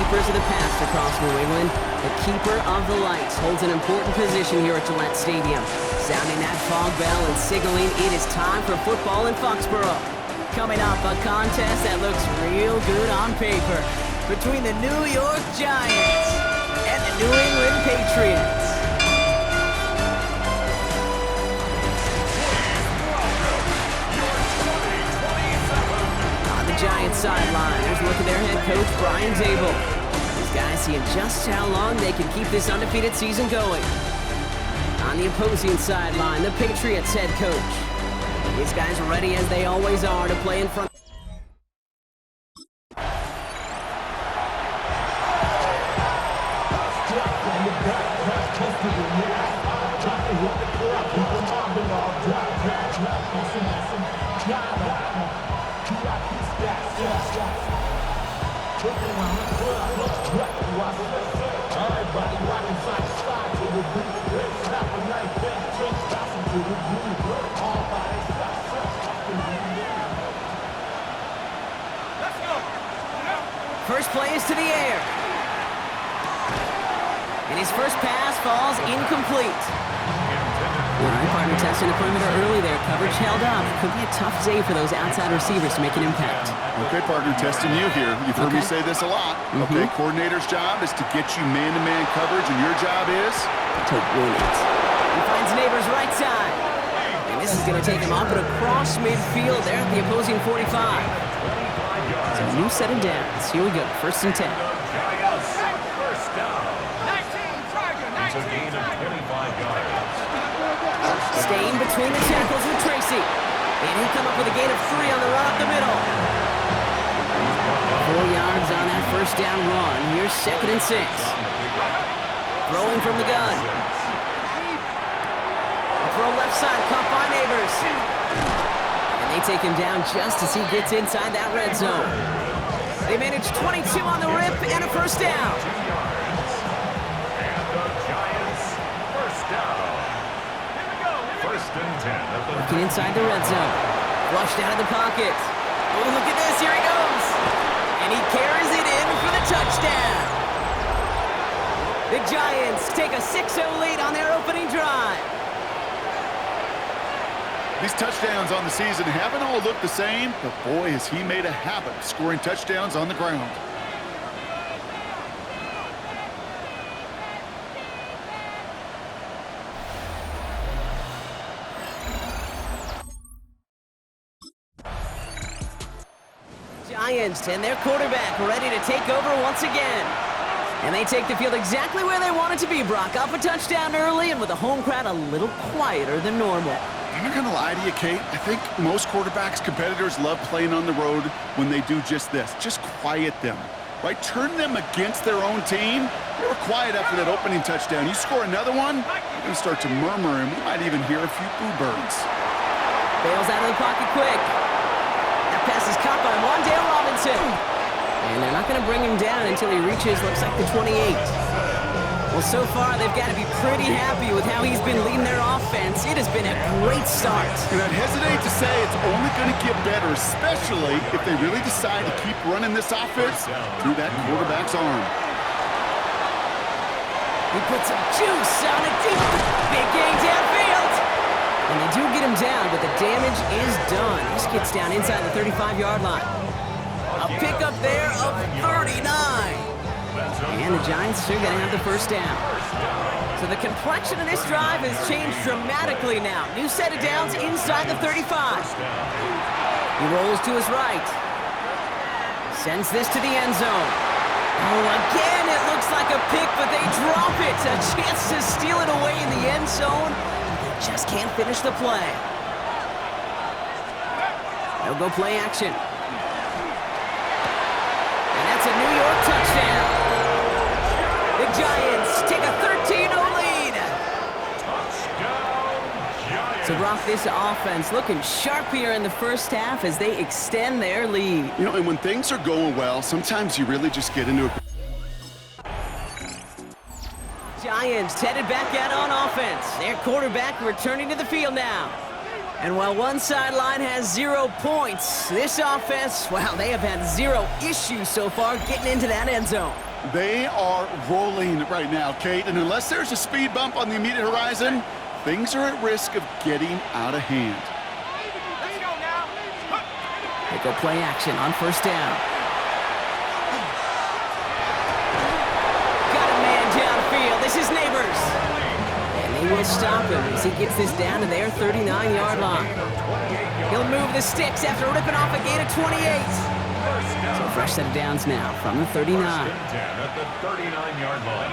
keepers of the past across New England, the keeper of the lights holds an important position here at Gillette Stadium, sounding that fog bell and signaling it is time for football in Foxborough. Coming up, a contest that looks real good on paper between the New York Giants and the New England Patriots. On the Giants sideline, there's a look at their head coach, Brian Dable. These guys seeing just how long they can keep this undefeated season going. On the opposing sideline, the Patriots head coach. These guys are ready as they always are to play in front. First play is to the air. And his first pass falls incomplete. All right, partner testing the perimeter early there. Coverage held up. Could be a tough day for those outside receivers to make an impact. Okay, partner, testing you here. You've heard me say this a lot. Okay, coordinator's job is to get you man-to-man coverage, and your job is to win it. He finds Neighbors right side. And this is going to take him off, but across midfield there at the opposing 45. So a new set of downs. Here we go. First and 10. First down. 19, it's a gain of 25 yards. Staying between the tackles with Tracy. And he'll come up with a gain of 3 on the run up the middle. 4 yards on that first down run. Here's second and 6. Throwing from the gun. A throw left side, caught by Neighbors. And they take him down just as he gets inside that red zone. They manage 22 on the rip and a first down. And the Giants, first down. First and 10. Working inside the red zone. Flushed out of the pocket. Oh, look at this. Here he goes. And he carries it in for the touchdown. The Giants take a 6-0 lead on their opening drive. These touchdowns on the season haven't all looked the same, but boy, has he made a habit of scoring touchdowns on the ground. Giants and their quarterback ready to take over once again. And they take the field exactly where they want it to be, Brock. Up a touchdown early and with the home crowd a little quieter than normal. I'm not going to lie to you, Kate. I think most quarterbacks, competitors love playing on the road when they do just this. Just quiet them, right? Turn them against their own team. They were quiet after that opening touchdown. You score another one, you're going to start to murmur, and we might even hear a few boo birds. Bails out of the pocket quick. That pass is caught by Wandale Robinson. And they're not going to bring him down until he reaches, looks like, the 28. Well, so far, they've got to be pretty happy with how he's been leading their offense. It has been a great start. And I'd hesitate to say it's only going to get better, especially if they really decide to keep running this offense through that quarterback's arm. He puts some juice on a deep, big gain downfield. And they do get him down, but the damage is done. This gets down inside the 35-yard line. A pickup there of 39. And the Giants are going to have the first down. So the complexion of this drive has changed dramatically now. New set of downs inside the 35. He rolls to his right. Sends this to the end zone. Oh, again, it looks like a pick, but they drop it. A chance to steal it away in the end zone. They just can't finish the play. They'll go play action. And that's a New York touchdown. The Giants take a 13-0 lead. So, Brock, this offense looking sharp here in the first half as they extend their lead. You know, and when things are going well, sometimes you really just get into a... Giants headed back out on offense. Their quarterback returning to the field now. And while one sideline has 0 points, this offense, well, they have had 0 issues so far getting into that end zone. They are rolling right now, Kate, and unless there's a speed bump on the immediate horizon, things are at risk of getting out of hand. They go play action on first down. Got a man downfield. This is Neighbors. And they will stop him as he gets this down to their 39-yard line. He'll move the sticks after ripping off a gain of 28. So a fresh set of downs now from the 39. At the 39-yard line.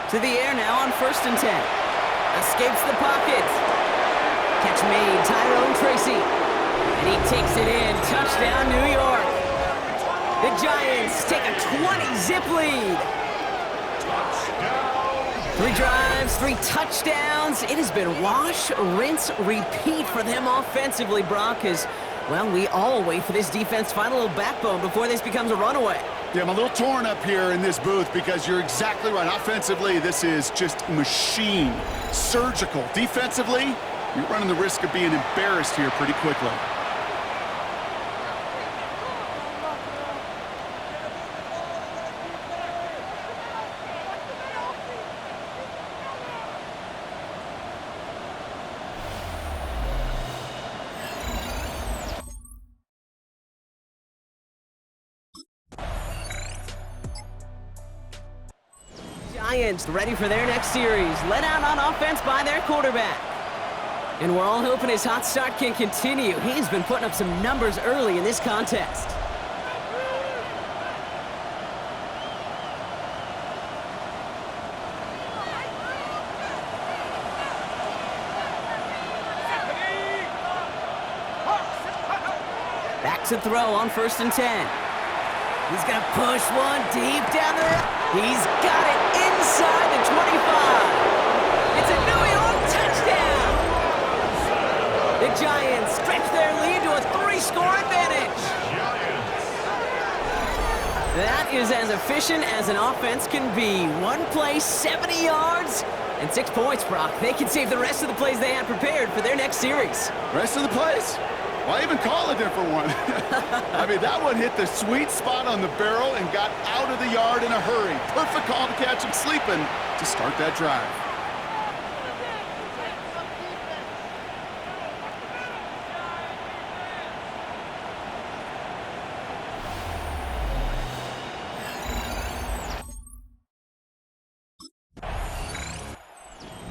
To the air now on first and 10. Escapes the pocket. Catch made, Tyrone Tracy. And he takes it in. Touchdown, New York. The Giants take a 20-zip lead. 3 drives, 3 touchdowns. It has been wash, rinse, repeat for them offensively, Brock, as, well, we all wait for this defense to find a little backbone before this becomes a runaway. Yeah, I'm a little torn up here in this booth because you're exactly right. Offensively, this is just machine, surgical. Defensively, you're running the risk of being embarrassed here pretty quickly. Giants ready for their next series, led out on offense by their quarterback. And we're all hoping his hot start can continue. He's been putting up some numbers early in this contest. Back to throw on first and 10. He's going to push one deep down the... He's got it inside the 25. It's a New York touchdown. The Giants stretch their lead to a 3-score advantage. That is as efficient as an offense can be. One play, 70 yards, and 6 points, Brock. They can save the rest of the plays they had prepared for their next series. Rest of the plays? Why even call a different one? I mean, that one hit the sweet spot on the barrel and got out of the yard in a hurry. Perfect call to catch him sleeping to start that drive.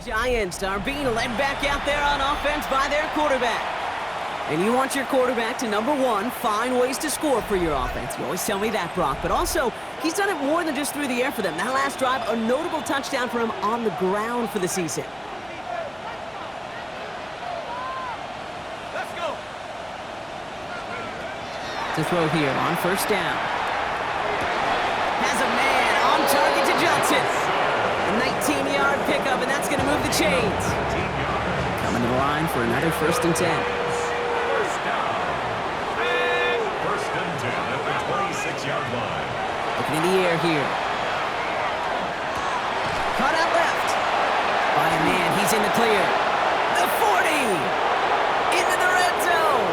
Giants are being led back out there on offense by their quarterback. And you want your quarterback to, number one, find ways to score for your offense. You always tell me that, Brock. But also, he's done it more than just through the air for them. That last drive, a notable touchdown for him on the ground for the season. Let's go. To throw here on first down. Has a man on target to Johnson. A 19-yard pickup, and that's going to move the chains. Coming to the line for another first and 10. Looking in the air here. Caught out left. By a man, he's in the clear. The 40! Into the red zone.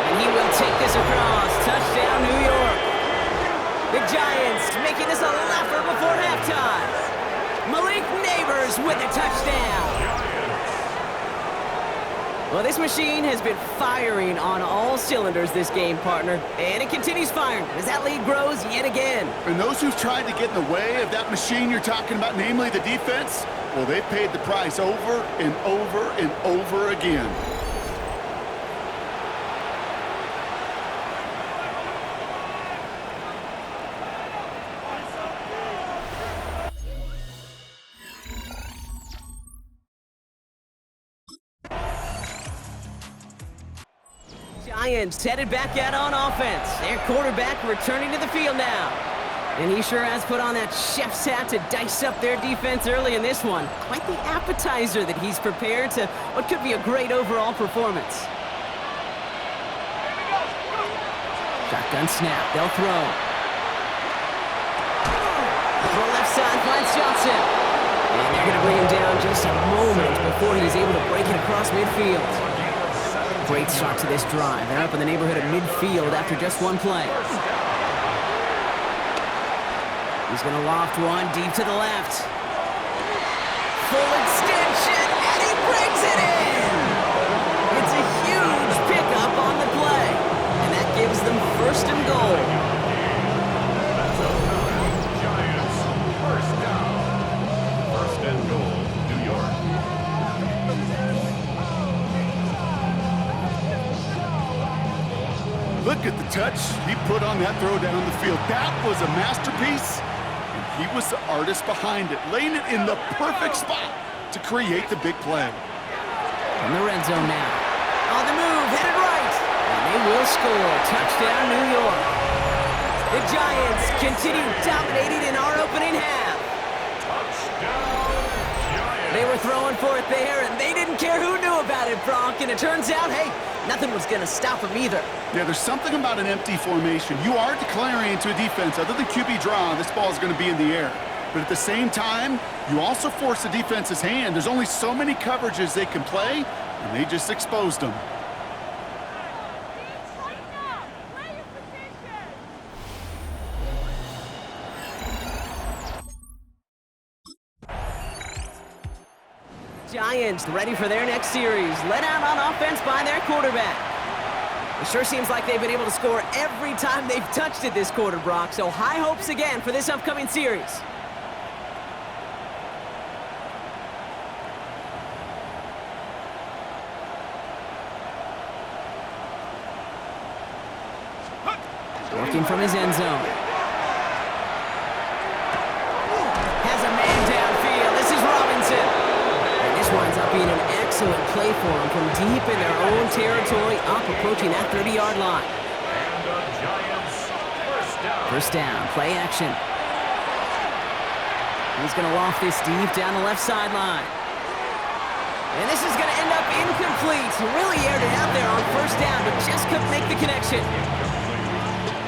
And he will take this across. Touchdown, New York. The Giants making this a laugher before halftime. Malik Neighbors with a touchdown. Well, this machine has been firing on all cylinders this game, partner. And it continues firing as that lead grows yet again. And those who've tried to get in the way of that machine you're talking about, namely the defense, well, they've paid the price over and over and over again. Giants headed back out on offense. Their quarterback returning to the field now. And he sure has put on that chef's hat to dice up their defense early in this one. Quite the appetizer that he's prepared to what could be a great overall performance. Shotgun snap. They'll throw. Throw left side finds Johnson. And they're going to bring him down just a moment before he's able to break it across across midfield. Great start to this drive. They're up in the neighborhood of midfield after just one play. He's going to loft one deep to the left. Full extension, and he brings it in! It's a huge pickup on the play, and that gives them first and goal. Giants, first down. First and goal, New York. Look at the touch he put on that throw down the field. That was a masterpiece. He was the artist behind it, laying it in the perfect spot to create the big play. In the red zone now. On the move, headed right. And they will score. Touchdown, New York. The Giants continue dominating in our opening half. Touchdown, Giants. They were throwing for it there, and they didn't care who knew about it, Brock. And it turns out, hey, nothing was going to stop them either. Yeah, there's something about an empty formation. You are declaring into a defense. Other than QB draw, this ball is going to be in the air. But at the same time, you also force the defense's hand. There's only so many coverages they can play, and they just exposed them. Giants ready for their next series. Let out on offense by their quarterback. It sure seems like they've been able to score every time they've touched it this quarter, Brock. So high hopes again for this upcoming series. Working from his end zone. Has a man downfield. This is Robinson. And this winds up being an excellent play for him from deep in their own territory, up approaching that 30-yard line. And the Giants, first down. First down, play action. He's going to loft this deep down the left sideline. And this is going to end up incomplete. He really aired it out there on first down, but just couldn't make the connection.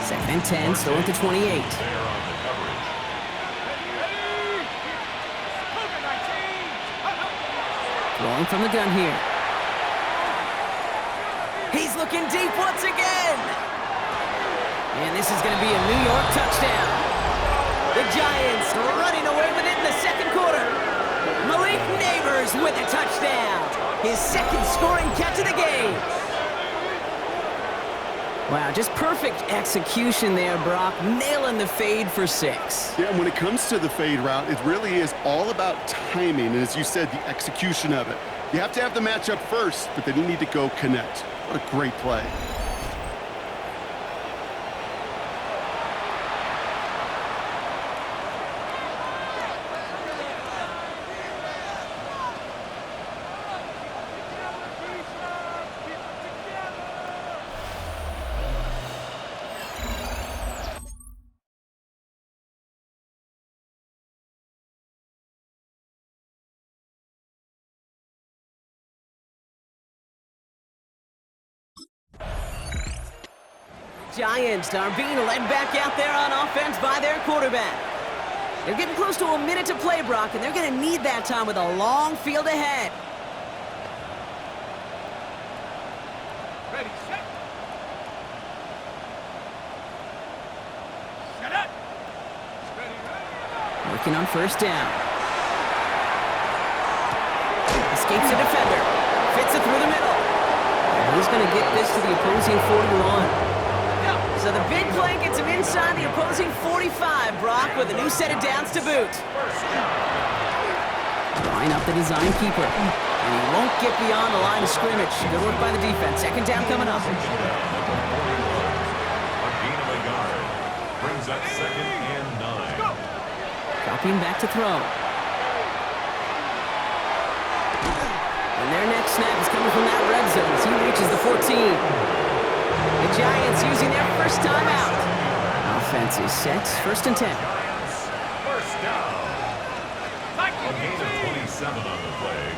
Second and 10, still at the 28. There on the coverage. Rolling from the gun here. He's looking deep once again. And this is going to be a New York touchdown. The Giants running away with it in the second quarter. Malik Neighbors with a touchdown. His second scoring catch of the game. Wow, just perfect execution there, Brock. Nailing the fade for 6. Yeah, and when it comes to the fade route, it really is all about timing, and as you said, the execution of it. You have to have the matchup first, but then you need to go connect. What a great play. Giants are being led back out there on offense by their quarterback. They're getting close to a minute to play, Brock, and they're going to need that time with a long field ahead. Ready, set. Set up. Ready, ready. Working on first down. Escapes the defender. Fits it through the middle. And he's going to get this to the opposing 41. So the big play gets him inside the opposing 45, Brock, with a new set of downs to boot. Drawing up the design keeper. And he won't get beyond the line of scrimmage. Good work by the defense. Second down coming up. A gain of a yard. Brings up second and 9. Dropping back to throw. And their next snap is coming from that red zone as he reaches the 14. The Giants using their first timeout. Offense is set. First and 10. Giants, first down. A gain of 27 on the play.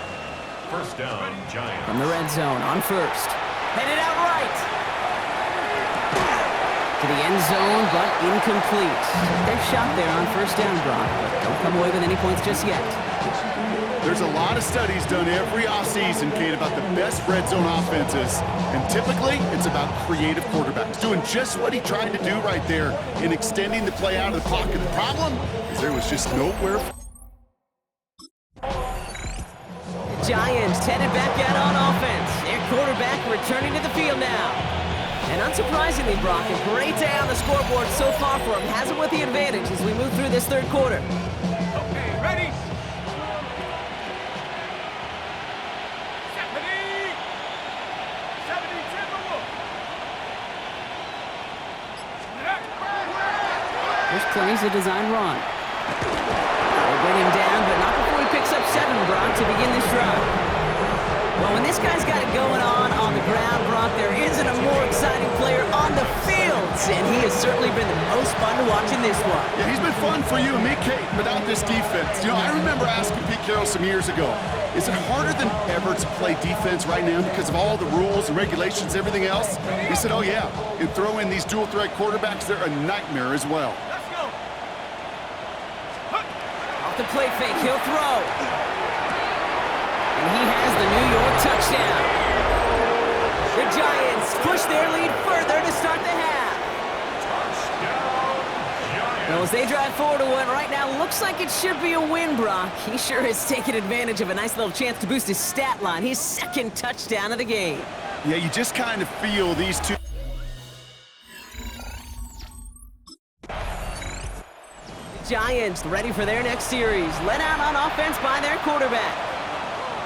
First down, Giants. From the red zone on first. Headed out right. To the end zone, but incomplete. Their shot there on first down, Brock, but don't come away with any points just yet. There's a lot of studies done every offseason, Kate, about the best red zone offenses. And typically, it's about creative quarterbacks doing just what he tried to do right there in extending the play out of the pocket. The problem is there was just nowhere. Giants headed back out on offense. Their quarterback returning to the field now. And unsurprisingly, Brock, a great day on the scoreboard so far for him. Has him with the advantage as we move through this third quarter. Okay, ready? This plays a design run. They bring him down, but not before he picks up 7, Brock, to begin this drive. Well, when this guy's got it going on the ground, Brock, there isn't a more exciting player on the field, and he has certainly been the most fun to watch in this one. Yeah, he's been fun for you and me, Kate, without this defense. You know, I remember asking Pete Carroll some years ago, is it harder than ever to play defense right now because of all the rules and regulations, everything else? He said, oh, yeah, and throw in these dual-threat quarterbacks, they're a nightmare as well. Let's go. Off the play fake, he'll throw. And he has the New York touchdown. The Giants push their lead further to start the half. Well, as they drive forward to one right now, looks like it should be a win, Brock. He sure has taken advantage of a nice little chance to boost his stat line. His second touchdown of the game. Yeah, you just kind of feel these two. The Giants ready for their next series. Let out on offense by their quarterback.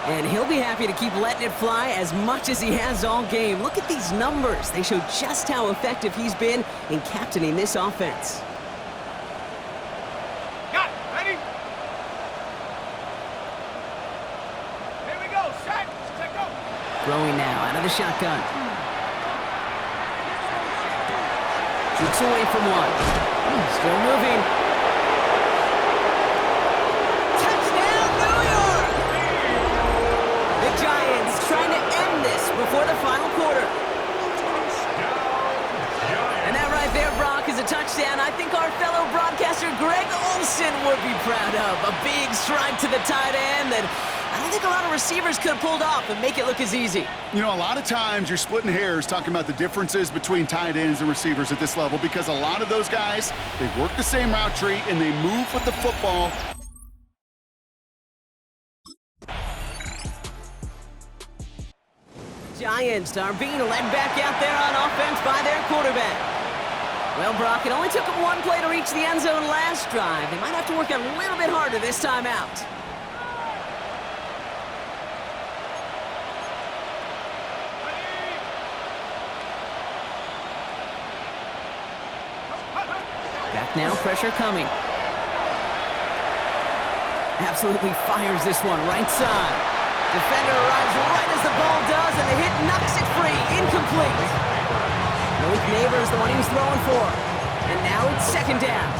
And he'll be happy to keep letting it fly as much as he has all game. Look at these numbers. They show just how effective he's been in captaining this offense. Got it. Ready? Here we go. Set. Set, go. Throwing now out of the shotgun. Shoots away from one. Still moving. Touchdown, New York! The Giants trying to end this before the final quarter. And that right there, Brock, is a touchdown I think our fellow broadcaster Greg Olsen would be proud of. A big strike to the tight end that I don't think a lot of receivers could have pulled off and make it look as easy. You know, a lot of times you're splitting hairs talking about the differences between tight ends and receivers at this level because a lot of those guys, they work the same route tree and they move with the football. Giants are being led back out there on offense by their quarterback. Well, Brock, it only took them one play to reach the end zone last drive. They might have to work a little bit harder this time out. Back now, pressure coming. Absolutely fires this one right side. Defender arrives right as the ball does, and the hit knocks it free. Incomplete. Malik Neighbors, the one he was throwing for. And now it's second down.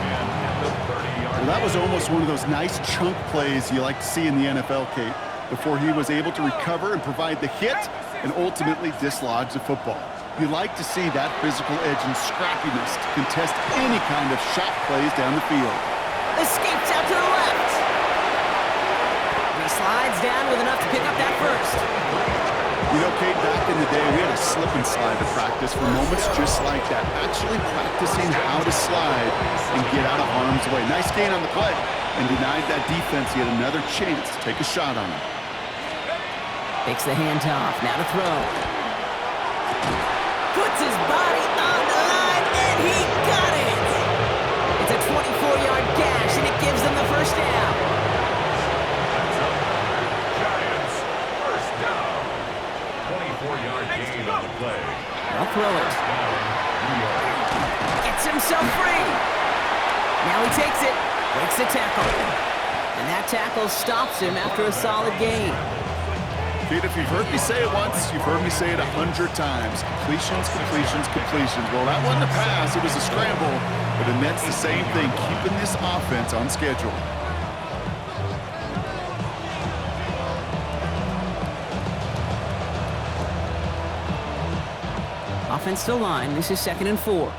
Well, that was almost one of those nice chunk plays you like to see in the NFL, Kate, before he was able to recover and provide the hit and ultimately dislodge the football. You like to see that physical edge and scrappiness to contest any kind of shot plays down the field. Escapes out to the left. He slides down with enough to pick up that first. You know, Kate, back in the day, we had a slip and slide to practice for moments just like that. Actually practicing how to slide and get out of harm's way. Nice gain on the play and denied that defense yet another chance to take a shot on him. Takes the handoff, now to throw. Puts his body on the line, and he got it! It's a 24-yard gash, and it gives them the first down. Giants, first down. 24-yard gain on the play. I'll throw it. Gets himself free. Now he takes it, breaks the tackle. And that tackle stops him after a solid gain. Kate, if you've heard me say it once, you've heard me say it 100 times. Completions, completions, completions. Well, that wasn't a pass, it was a scramble. But the Nets the same thing, keeping this offense on schedule. Offense to line. This is 2nd and 4.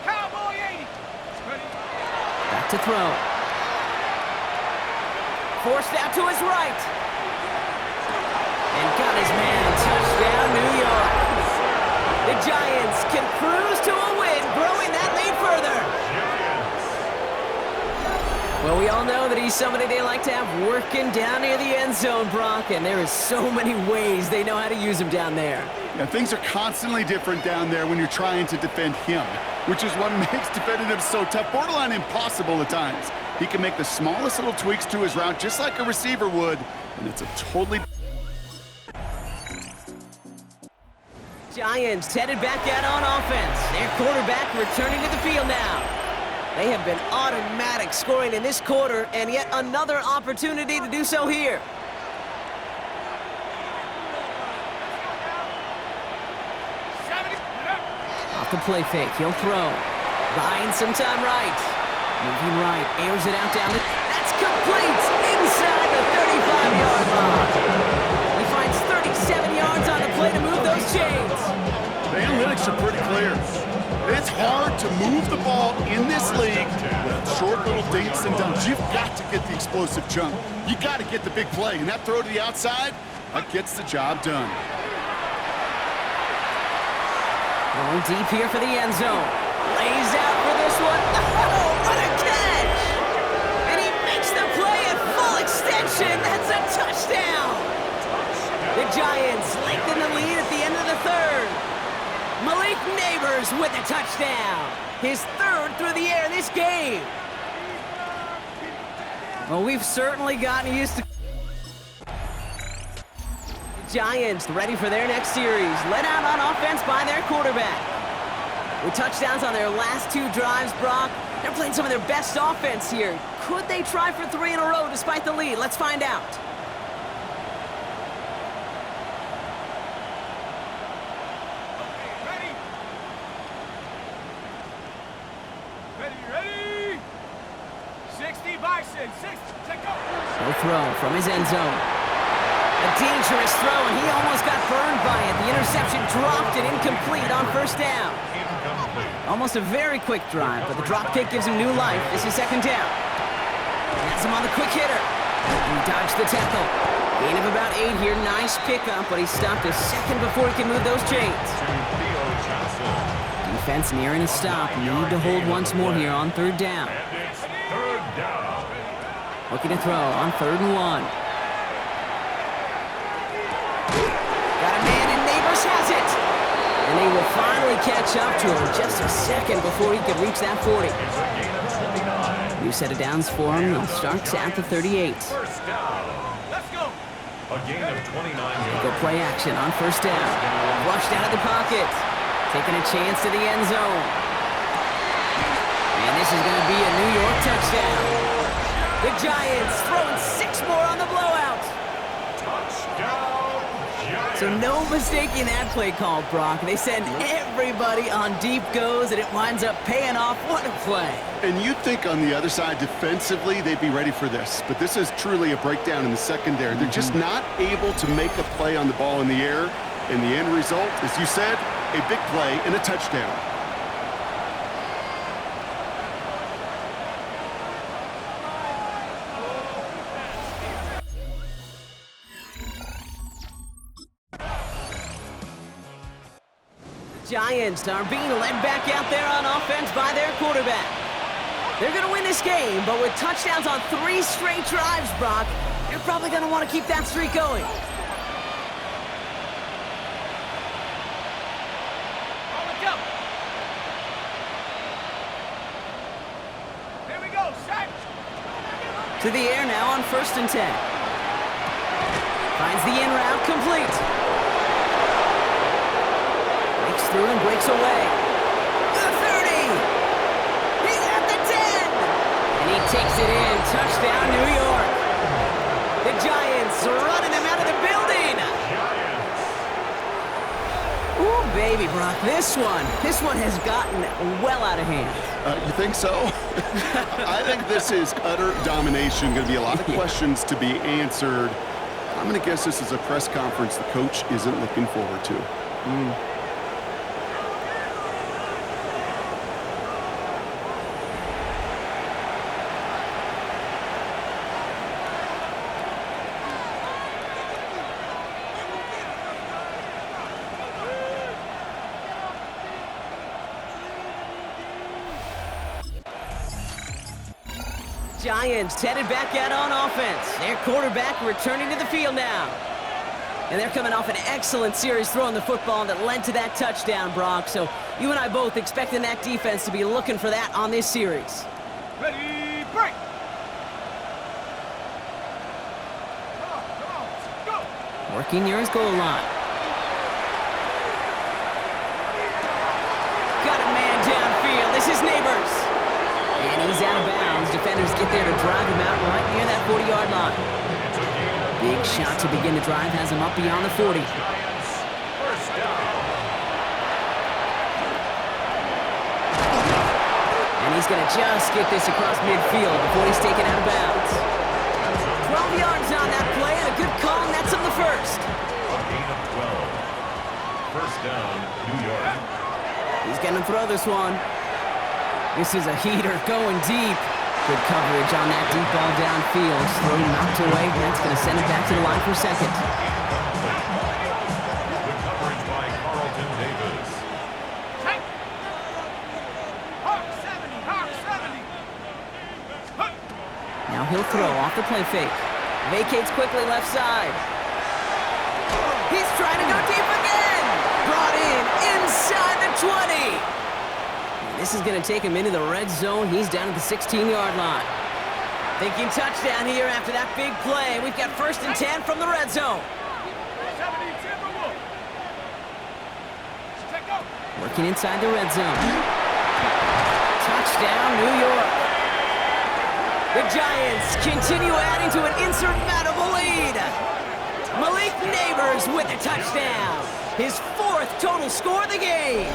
Cowboy 80. Ready? Back to throw. Forced out to his right. And got his man. Touchdown, New York. The Giants can cruise to a win, growing that lead further. Well, we all know that he's somebody they like to have working down near the end zone, Brock, and there is so many ways they know how to use him down there. Yeah, things are constantly different down there when you're trying to defend him, which is what makes defending him so tough, borderline impossible at times. He can make the smallest little tweaks to his route just like a receiver would, and it's a totally... Giants headed back out on offense. Their quarterback returning to the field now. They have been automatic scoring in this quarter, and yet another opportunity to do so here. Off the play fake, he'll throw. Buying some time right. Moving right, airs it out down the... That's complete! Inside the 35-yard line. He finds 37 yards on the play to move those chains. The analytics are pretty clear. It's hard to move the ball in this league with short little dinks and dunks. You've got to get the explosive chunk. You got to get the big play, and that throw to the outside, that gets the job done. Going deep here for the end zone. Lays out for this one. Oh, what a catch! And he makes the play at full extension. That's a touchdown! The Giants lengthen the lead at the end of the third. Malik Neighbors with a touchdown. His third through the air this game. Well, we've certainly gotten used to... The Giants ready for their next series. Led out on offense by their quarterback. With touchdowns on their last two drives, Brock, they're playing some of their best offense here. Could they try for 3 in a row despite the lead? Let's find out. Ready? 60 Bison, 6, take go. He'll throw from his end zone. A dangerous throw, and he almost got burned by it. The interception dropped and incomplete on first down. Almost a very quick drive, but the drop kick gives him new life. This is second down. Has him on the quick hitter. He dodged the tackle. Gain of about 8 here. Nice pickup, but he stopped a second before he can move those chains. Defense nearing a stop. Need to hold once more here on third down. Looking to throw on 3rd and 1. Got a man, and Neighbors has it. And they will finally catch up to him just a second before he could reach that 40. New set of downs for him. He'll start at the 38. Let's go. A gain of 29 yards. Go play action on first down. Rushed out of the pocket. Taking a chance to the end zone. And this is going to be a New York touchdown. The Giants throwing 6 more on the blowout. Touchdown, Giants. So no mistaking that play call, Brock. They send everybody on deep goes, and it winds up paying off. What a play. And you'd think on the other side, defensively, they'd be ready for this. But this is truly a breakdown in the secondary. They're just not able to make a play on the ball in the air. And the end result, as you said, a big play and a touchdown. Giants are being led back out there on offense by their quarterback. They're going to win this game, but with touchdowns on 3 straight drives, Brock, they're probably going to want to keep that streak going. Here we go, set. To the air now on 1st and 10. Finds the in route complete. Breaks through and breaks away. The 30. He's at the 10. And he takes it in. Touchdown, New York. The Giants running him out of the building. Ooh, baby, Brock. This one has gotten well out of hand. You think so? I think this is utter domination. Going to be a lot of questions to be answered. I'm going to guess this is a press conference the coach isn't looking forward to. Giants headed back out on offense. Their quarterback returning to the field now. And they're coming off an excellent series throwing the football that led to that touchdown, Brock. So you and I both expecting that defense to be looking for that on this series. Ready, break! Come on, go! Working near his goal line. Got a man downfield. This is Neighbors. And he's out of bounds. Defenders get there to drive him out right near that 40-yard line. Big shot to begin the drive has him up beyond the 40. First down. And he's going to just get this across midfield before he's taken out of bounds. 12 yards on that play and a good call, and that's on the first. A gain of 12. First down, New York. He's going to throw this one. This is a heater going deep. Good coverage on that deep ball downfield. Throw knocked away. That's going to send it back to the line for second. Good coverage by Carlton Davis. Take! Hawk 70, Hawk 70! Huck! Now he'll throw off the play fake. Vacates quickly left side. He's trying to go deep again. Brought in inside the 20. This is going to take him into the red zone. He's down at the 16-yard line. Thinking touchdown here after that big play. We've got 1st and 10 from the red zone. 70 Timberwolves! Check out! Working inside the red zone. Touchdown, New York. The Giants continue adding to an insurmountable lead. Malik Neighbors with a touchdown. His 4th total score of the game.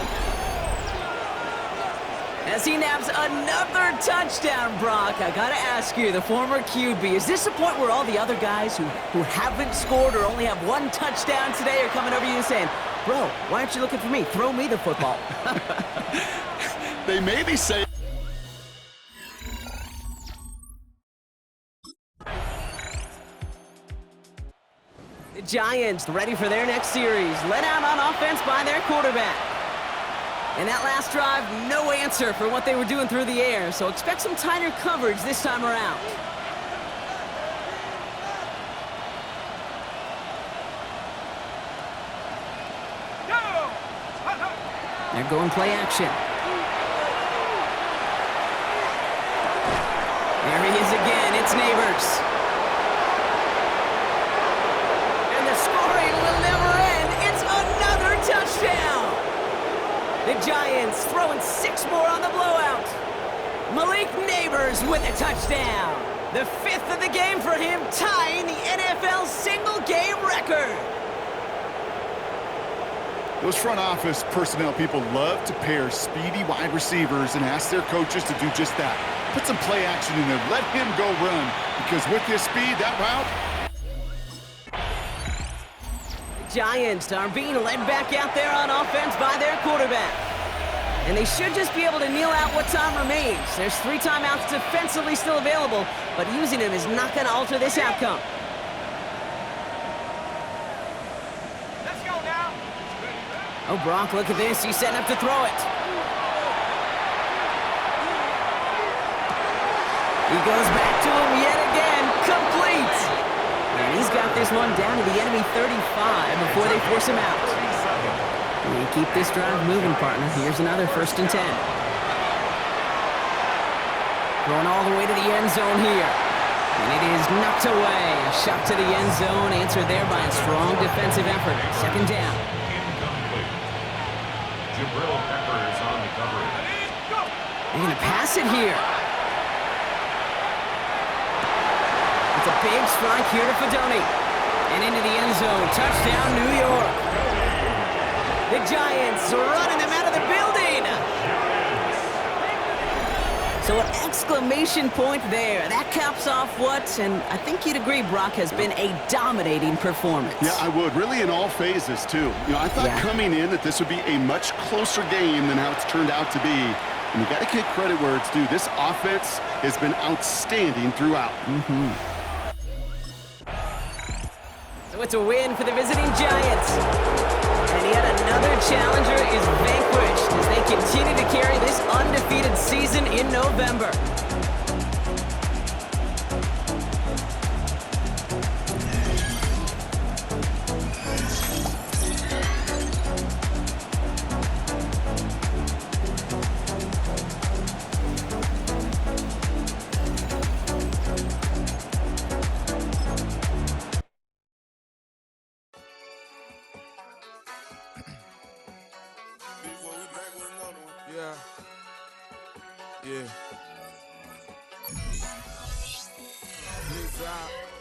As he naps another touchdown, Brock, I gotta ask you, the former QB, is this the point where all the other guys who haven't scored or only have 1 touchdown today are coming over to you saying, bro, why aren't you looking for me? Throw me the football. They maybe say... The Giants ready for their next series, led out on offense by their quarterback. And that last drive, no answer for what they were doing through the air, so expect some tighter coverage this time around. Go! They're going play action. There he is again, it's Neighbors. And the scoring will never end, it's another touchdown! The Giants throwing 6 more on the blowout. Malik Neighbors with a touchdown. The 5th of the game for him, tying the NFL single-game record. Those front office personnel people love to pair speedy wide receivers and ask their coaches to do just that. Put some play action in there. Let him go run. Because with his speed, that route... Giants are being led back out there on offense by their quarterback. And they should just be able to kneel out what time remains. There's 3 timeouts defensively still available, but using them is not going to alter this outcome. Let's go now! Oh, Brock, look at this. He's setting up to throw it. He goes back to him yet again. Complete! And he's got this one down to the enemy 35 before they force him out. And you keep this drive moving, partner. Here's another 1st and 10. Going all the way to the end zone here. And it is knocked away. A shot to the end zone, answered there by a strong defensive effort. 2nd down. Incomplete. Jabril Peppers on the coverage. They're going to pass it here. It's a big strike here to Fedoni. And into the end zone. Touchdown, New York. The Giants running them out of the building. So an exclamation point there. That caps off what, and I think you'd agree, Brock, has been a dominating performance. Yeah, I would. Really in all phases, too. You know, I thought coming in that this would be a much closer game than how it's turned out to be. And you got to give credit where it's due. This offense has been outstanding throughout. So it's a win for the visiting Giants. And yet another challenger is vanquished as they continue to carry this undefeated season in November. Yeah. Knees out.